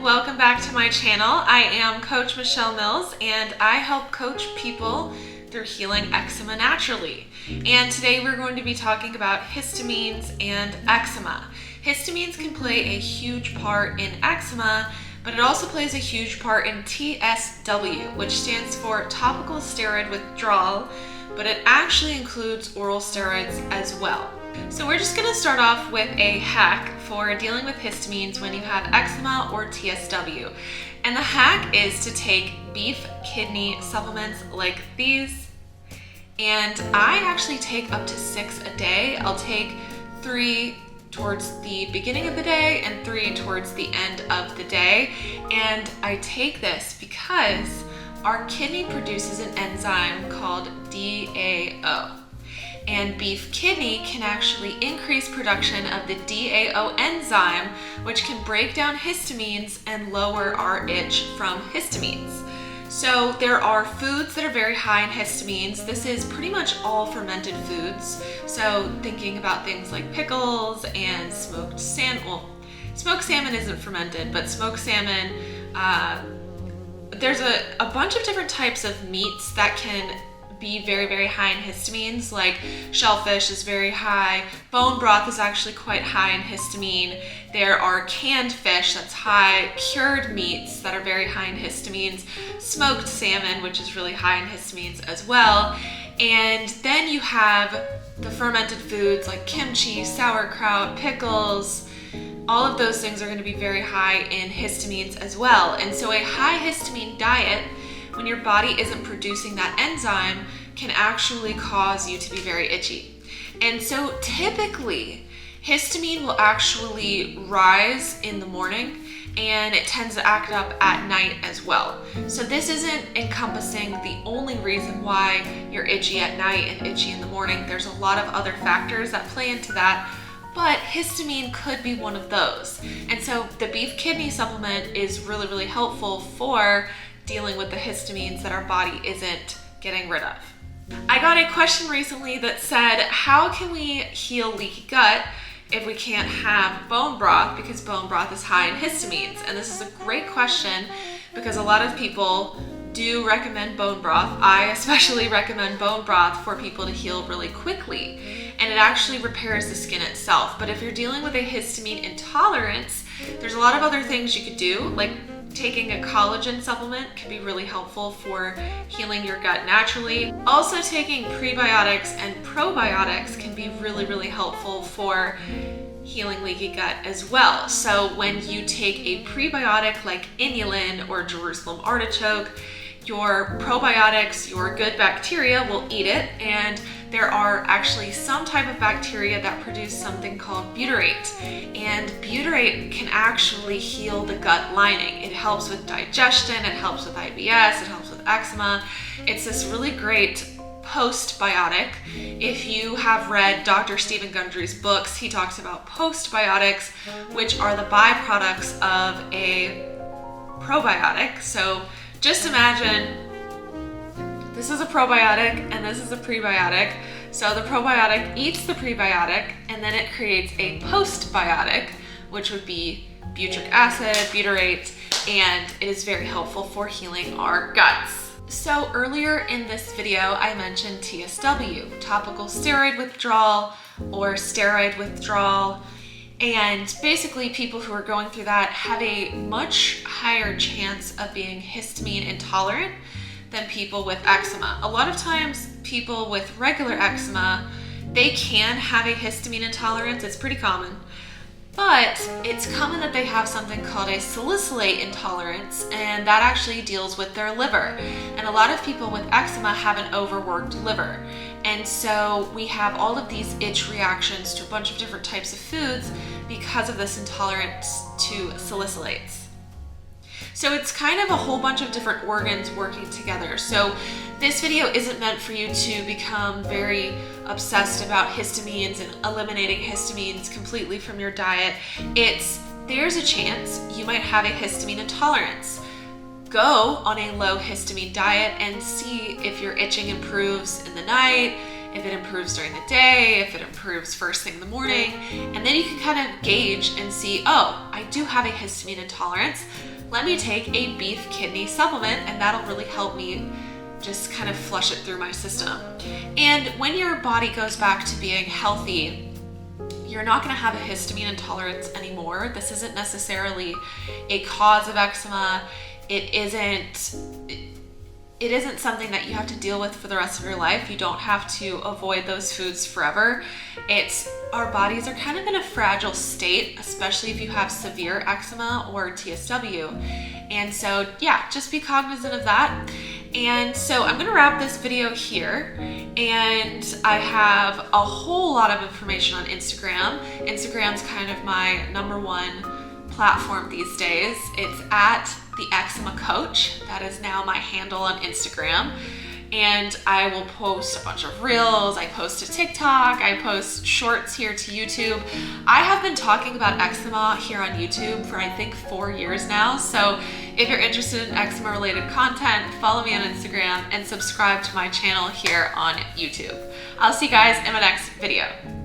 welcome back to my channel. I am Coach Michelle Mills and I help coach people through healing eczema naturally. And today we're going to be talking about histamines and eczema. Histamines can play a huge part in eczema, but it also plays a huge part in TSW, which stands for Topical Steroid Withdrawal, but it actually includes oral steroids as well. So we're just going to start off with a hack for dealing with histamines when you have eczema or TSW. And the hack is to take beef kidney supplements like these. And I actually take up to 6 a day. I'll take 3 towards the beginning of the day and 3 towards the end of the day. And I take this because our kidney produces an enzyme called DAO. And beef kidney can actually increase production of the DAO enzyme, which can break down histamines and lower our itch from histamines. So there are foods that are very high in histamines. This is pretty much all fermented foods. So thinking about things like pickles and smoked salmon. Well, smoked salmon isn't fermented, but smoked salmon, there's a bunch of different types of meats that can be very, very high in histamines, like shellfish is very high. Bone broth is actually quite high in histamine. There are canned fish that's high, cured meats that are very high in histamines, smoked salmon, which is really high in histamines as well. And then you have the fermented foods like kimchi, sauerkraut, pickles. All of those things are going to be very high in histamines as well. And so a high histamine diet, when your body isn't producing that enzyme, can actually cause you to be very itchy. And so typically, histamine will actually rise in the morning and it tends to act up at night as well. So this isn't encompassing the only reason why you're itchy at night and itchy in the morning. There's a lot of other factors that play into that, but histamine could be one of those. And so the beef kidney supplement is really, really helpful for dealing with the histamines that our body isn't getting rid of. I got a question recently that said, how can we heal leaky gut if we can't have bone broth because bone broth is high in histamines? And this is a great question because a lot of people do recommend bone broth. I especially recommend bone broth for people to heal really quickly. And it actually repairs the skin itself. But if you're dealing with a histamine intolerance, there's a lot of other things you could do, like taking a collagen supplement can be really helpful for healing your gut naturally. Also, taking prebiotics and probiotics can be really, really helpful for healing leaky gut as well. So when you take a prebiotic like inulin or Jerusalem artichoke, your probiotics, your good bacteria will eat it, and there are actually some type of bacteria that produce something called butyrate. And butyrate can actually heal the gut lining. It helps with digestion, it helps with IBS, it helps with eczema. It's this really great postbiotic. If you have read Dr. Stephen Gundry's books, he talks about postbiotics, which are the byproducts of a probiotic. So just imagine this is a probiotic and this is a prebiotic. So the probiotic eats the prebiotic and then it creates a postbiotic, which would be butyric acid, butyrate, and it is very helpful for healing our guts. So earlier in this video, I mentioned TSW, topical steroid withdrawal or steroid withdrawal. And basically people who are going through that have a much higher chance of being histamine intolerant than people with eczema. A lot of times people with regular eczema, they can have a histamine intolerance. It's pretty common. But it's common that they have something called a salicylate intolerance, and that actually deals with their liver. And a lot of people with eczema have an overworked liver. And so we have all of these itch reactions to a bunch of different types of foods because of this intolerance to salicylates. So it's kind of a whole bunch of different organs working together. So this video isn't meant for you to become very obsessed about histamines and eliminating histamines completely from your diet. There's a chance you might have a histamine intolerance. Go on a low histamine diet and see if your itching improves in the night, if it improves during the day, if it improves first thing in the morning, and then you can kind of gauge and see, oh, I do have a histamine intolerance. Let me take a beef kidney supplement, and that'll really help me just kind of flush it through my system. And when your body goes back to being healthy, you're not going to have a histamine intolerance anymore. This isn't necessarily a cause of eczema. It isn't something that you have to deal with for the rest of your life. You don't have to avoid those foods forever. Our bodies are kind of in a fragile state, especially if you have severe eczema or TSW. And so yeah, just be cognizant of that. And so I'm gonna wrap this video here, and I have a whole lot of information on Instagram. Instagram's kind of my #1 platform these days. It's at the Eczema Coach. That is now my handle on Instagram. And I will post a bunch of reels. I post to TikTok. I post shorts here to YouTube. I have been talking about eczema here on YouTube for I think 4 years now. So if you're interested in eczema related content, follow me on Instagram and subscribe to my channel here on YouTube. I'll see you guys in my next video.